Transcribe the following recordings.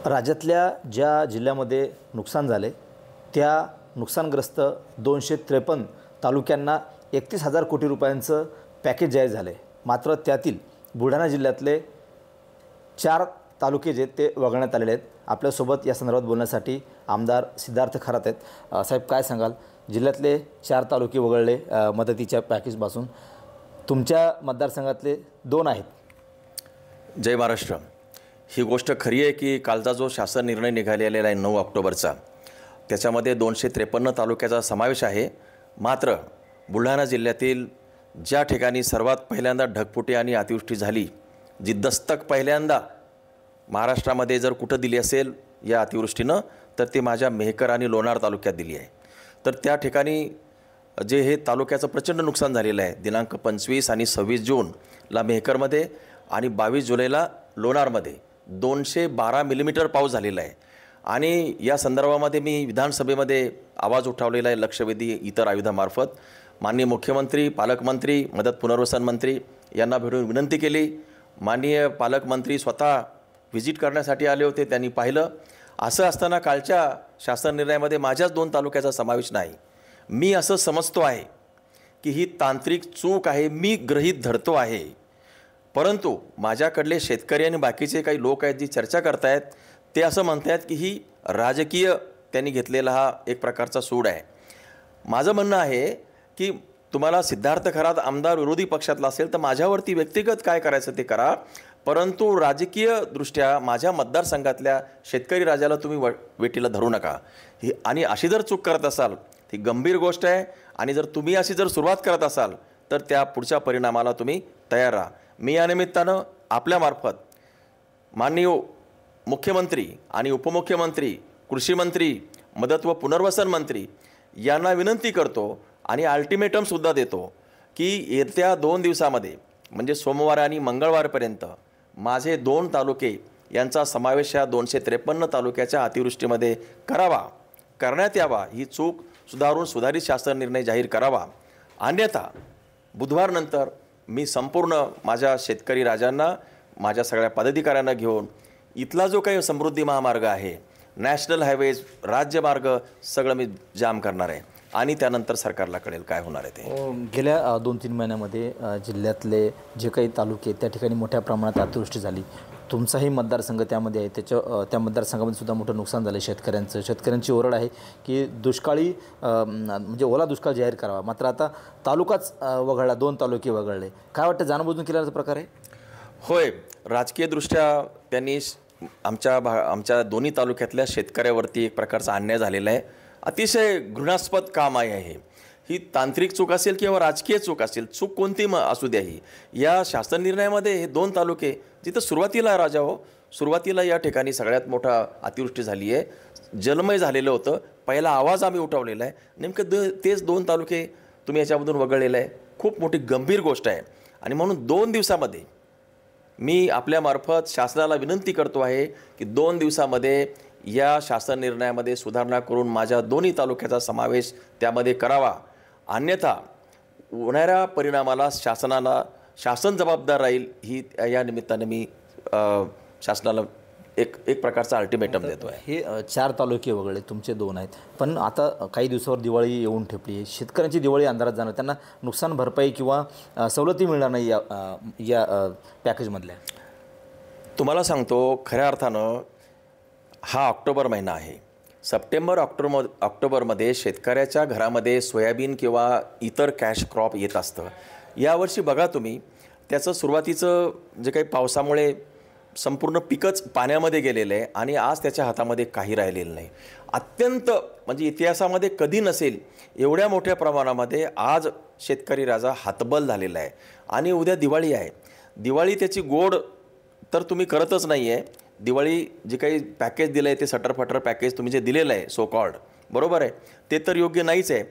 राज्यातल्या ज्या जिल्ह्यामध्ये नुकसान झाले त्या नुकसानग्रस्त 253 तालुक्यांना 31,000 कोटी रुपयांचं पॅकेज जाहीर झालं आहे. मात्र त्यातील बुलढाणा जिल्ह्यातले 4 तालुके जे ते वगळण्यात आलेले आहेत. आपल्यासोबत या संदर्भात बोलण्यासाठी आमदार सिद्धार्थ खरात आहेत. साहेब, काय सांगाल? जिल्ह्यातले 4 तालुके वगळले मदतीच्या पॅकेजपासून. तुमच्या मतदारसंघातले 2 आहेत. जय महाराष्ट्र. ही गोष्ट खरी आहे की कालचा जो शासन निर्णय निघालेला आहे 9 ऑक्टोबरचा, त्याच्यामध्ये 253 तालुक्याचा समावेश आहे. मात्र बुलढाणा जिल्ह्यातील ज्या ठिकाणी सर्वात पहिल्यांदा ढगफुटी आणि अतिवृष्टी झाली, जी दस्तक पहिल्यांदा महाराष्ट्रामध्ये जर कुठं दिली असेल या अतिवृष्टीनं, तर ते माझ्या मेहकर आणि लोणार तालुक्यात दिली आहे. तर त्या ठिकाणी जे हे तालुक्याचं प्रचंड नुकसान झालेलं आहे. दिनांक 25 आणि 26 जूनला मेहकरमध्ये आणि 22 जुलैला लोणारमध्ये 212 मिलीमीटर पाऊस झालेला आहे. आणि या संदर्भामध्ये मी विधानसभेमध्ये आवाज उठवलेला आहे लक्षवेधी इतर आयुधामार्फत. माननीय मुख्यमंत्री, पालकमंत्री, मदत पुनर्वसन मंत्री यांना भेटून विनंती केली. माननीय पालकमंत्री स्वतः व्हिजिट करण्यासाठी आले होते, त्यांनी पाहिलं. असं असताना कालच्या शासन निर्णयामध्ये माझ्याच 2 तालुक्याचा समावेश नाही. मी असं समजतो आहे की ही तांत्रिक चूक आहे, मी गृहीत धरतो आहे. परंतु माझ्याकडले शेतकरी आणि बाकीचे काही लोक आहेत जी चर्चा करतायत, ते असं म्हणतात की ही राजकीय त्यांनी घेतलेला हा एक प्रकारचा सूड आहे. माझं म्हणणं आहे की तुम्हाला सिद्धार्थ खरात आमदार विरोधी पक्षातला असेल तर माझ्यावरती व्यक्तिगत काय करायचं ते करा, परंतु राजकीयदृष्ट्या माझ्या मतदारसंघातल्या शेतकरी राजाला तुम्ही वेटीला धरू नका. ही आणि अशी जर चूक करत असाल ती गंभीर गोष्ट आहे. आणि जर तुम्ही अशी जर सुरुवात करत असाल तर त्या पुढच्या परिणामाला तुम्ही तयार राहा. मी या निमित्तानं आपल्यामार्फत माननीय मुख्यमंत्री आणि उपमुख्यमंत्री, कृषी मंत्री, मदत व पुनर्वसन मंत्री यांना विनंती करतो आणि अल्टिमेटमसुद्धा देतो की येत्या 2 दिवसामध्ये म्हणजे सोमवार आणि मंगळवारपर्यंत माझे 2 तालुके यांचा समावेश या 253 तालुक्याच्या अतिवृष्टीमध्ये करण्यात यावा. ही चूक सुधारून सुधारित शासन निर्णय जाहीर करावा. अन्यथा बुधवारनंतर मी संपूर्ण माझ्या शेतकरी राजांना, माझ्या सगळ्या पदाधिकाऱ्यांना घेऊन इथला जो काही समृद्धी महामार्ग आहे, नॅशनल हायवेज, राज्यमार्ग सगळं मी जाम करणार आहे. आणि त्यानंतर सरकारला कळेल काय होणार आहे ते. गेल्या 2-3 महिन्यामध्ये जिल्ह्यातले जे काही तालुके त्या ठिकाणी मोठ्या प्रमाणात अतिवृष्टी झाली. तुमचाही मतदारसंघ त्यामध्ये आहे. त्या मतदारसंघामध्ये सुद्धा मोठं नुकसान झालं शेतकऱ्यांचं. शेतकऱ्यांची ओरड आहे की दुष्काळी म्हणजे ओला दुष्काळ जाहीर करावा. मात्र आता तालुकाच वगळला, 2 तालुके वगळले. काय वाटतं, जाणबुजून केल्याचा प्रकार आहे? होय, राजकीयदृष्ट्या त्यांनी आमच्या दोन्ही तालुक्यातल्या शेतकऱ्यावरती एक प्रकारचा अन्याय झालेला आहे. अतिशय घृणास्पद काम आहे हे. ही तांत्रिक चूक असेल किंवा राजकीय चूक असेल, चूक कोणती असू द्या, ही या शासन निर्णयामध्ये हे 2 तालुके जिथं सुरुवातीला या ठिकाणी सगळ्यात मोठा अतिवृष्टी झाली आहे, जलमय झालेलं होतं. पहिला आवाज आम्ही उठवलेला आहे. नेमकं तेच 2 तालुके तुम्ही याच्यामधून वगळलेलं आहे. खूप मोठी गंभीर गोष्ट आहे. आणि म्हणून 2 दिवसामध्ये मी आपल्यामार्फत शासनाला विनंती करतो आहे की 2 दिवसामध्ये या शासन निर्णयामध्ये सुधारणा करून माझ्या 2ही तालुक्याचा समावेश त्यामध्ये करावा. अन्यथा होणाऱ्या परिणामाला शासन जबाबदार राहील. ही या निमित्ताने मी शासनाला एक प्रकारचा अल्टिमेटम देतो आहे. हे 4 तालुके वगळले, तुमचे 2 आहेत. पण आता काही दिवसावर दिवाळी येऊन ठेपली आहे. शेतकऱ्यांची दिवाळी अंधारात जाणार, त्यांना नुकसान भरपाई किंवा सवलती मिळणार नाही या पॅकेजमधल्या. तुम्हाला सांगतो, खऱ्या अर्थानं हा ऑक्टोबर महिना आहे. सप्टेंबर ऑक्टोबरमध्ये शेतकऱ्याच्या घरामध्ये सोयाबीन किंवा इतर कॅश क्रॉप येत असतं. यावर्षी बघा तुम्ही, त्याचं सुरुवातीचं जे काही पावसामुळे संपूर्ण पिकच पाण्यामध्ये गेलेलं आहे आणि आज त्याच्या हातामध्ये काही राहिलेलं नाही. अत्यंत म्हणजे इतिहासामध्ये कधी नसेल एवढ्या मोठ्या प्रमाणामध्ये आज शेतकरी राजा हातबल झालेला आहे. आणि उद्या दिवाळी आहे. दिवाळी त्याची गोड तर तुम्ही करतच नाही आहे. दिवाळी जे काही पॅकेज दिलं आहे ते सटरफटर पॅकेज तुम्ही जे दिलेलं आहे सो कॉल्ड, बरोबर आहे, ते तर योग्य नाहीच आहे.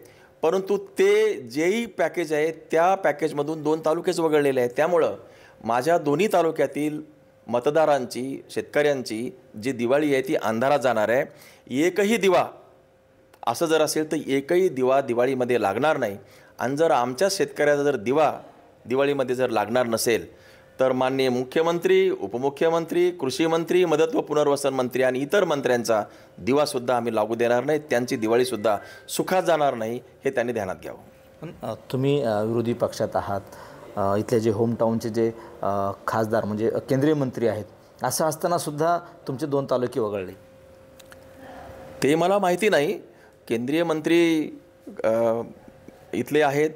परंतु ते जेही पॅकेज आहे त्या पॅकेजमधून 2 तालुकेच वगळलेले आहेत. त्यामुळं माझ्या दोन्ही तालुक्यातील मतदारांची, शेतकऱ्यांची जी दिवाळी आहे ती अंधारात जाणार आहे. एकही दिवा असं जर असेल तर एकही दिवा दिवाळीमध्ये लागणार नाही. आणि जर आमच्या शेतकऱ्याचा जर दिवा दिवाळीमध्ये जर लागणार नसेल तर माननीय मुख्यमंत्री, उपमुख्यमंत्री, कृषी मंत्री, मदत व पुनर्वसन मंत्री आणि इतर मंत्र्यांचा दिवासुद्धा आम्ही लागू देणार नाही. त्यांची दिवाळीसुद्धा सुखात जाणार नाही, हे त्यांनी ध्यानात घ्यावं. पण तुम्ही विरोधी पक्षात आहात, इथले जे होमटाऊनचे जे खासदार म्हणजे केंद्रीय मंत्री आहेत, असं असतानासुद्धा तुमचे 2 तालुके वगळले. ते मला माहिती नाही. केंद्रीय मंत्री इथले आहेत,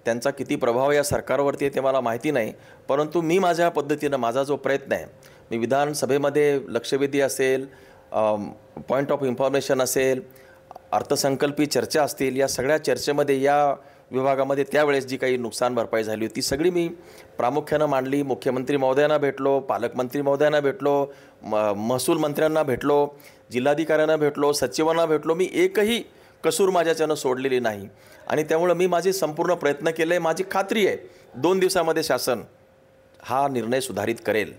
त्यांचा किती प्रभाव या सरकारवरती आहे ते मला माहिती नाही. परंतु मी माझ्या पद्धतीनं माझा जो प्रयत्न आहे, मी विधानसभेमध्ये लक्षवेधी असेल, पॉईंट ऑफ इन्फॉर्मेशन असेल, अर्थसंकल्पी चर्चा असतील, या सगळ्या चर्चेमध्ये या विभागामध्ये त्यावेळेस जी काही नुकसान भरपाई झाली होती ती सगळी मी प्रामुख्यानं मांडली. मुख्यमंत्री महोदयांना भेटलो, पालकमंत्री महोदयांना भेटलो, महसूल मंत्र्यांना भेटलो, जिल्हाधिकाऱ्यांना भेटलो, सचिवांना भेटलो. मी एकही कसूर माझ्याच्यानं सोडलेली नाही आणि त्यामुळं मी माझे संपूर्ण प्रयत्न केले. माझी खात्री आहे 2 दिवसामध्ये शासन हा निर्णय सुधारित करेल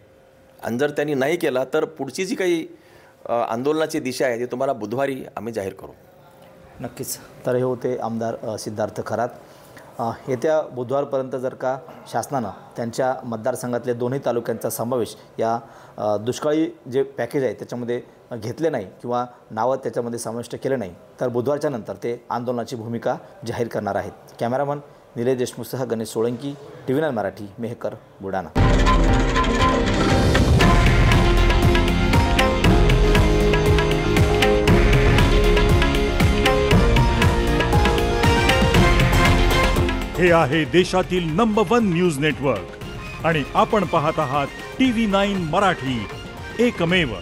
आणि जर त्यांनी नाही केला तर पुढची जी काही आंदोलनाची दिशा आहे ती तुम्हाला बुधवारी आम्ही जाहीर करू. नक्कीच. तर हे होते आमदार सिद्धार्थ खरात. येत्या बुधवारपर्यंत जर का शासनानं त्यांच्या मतदारसंघातल्या 2ही तालुक्यांचा समावेश या दुष्काळी जे पॅकेज आहे त्याच्यामध्ये घेतले नाही किंवा नावं त्याच्यामध्ये समाविष्ट केले नाही तर बुधवारच्या नंतर ते आंदोलनाची भूमिका जाहीर करणार आहेत. कॅमेरामन निलेश देशमुखसह गणेश सोळंकी, TV9 मराठी, मेहकर, बुलढाणा. हे आहे देशातील नंबर 1 न्यूज नेटवर्क आणि आपण पाहत आहात TV9 मराठी, एकमेव.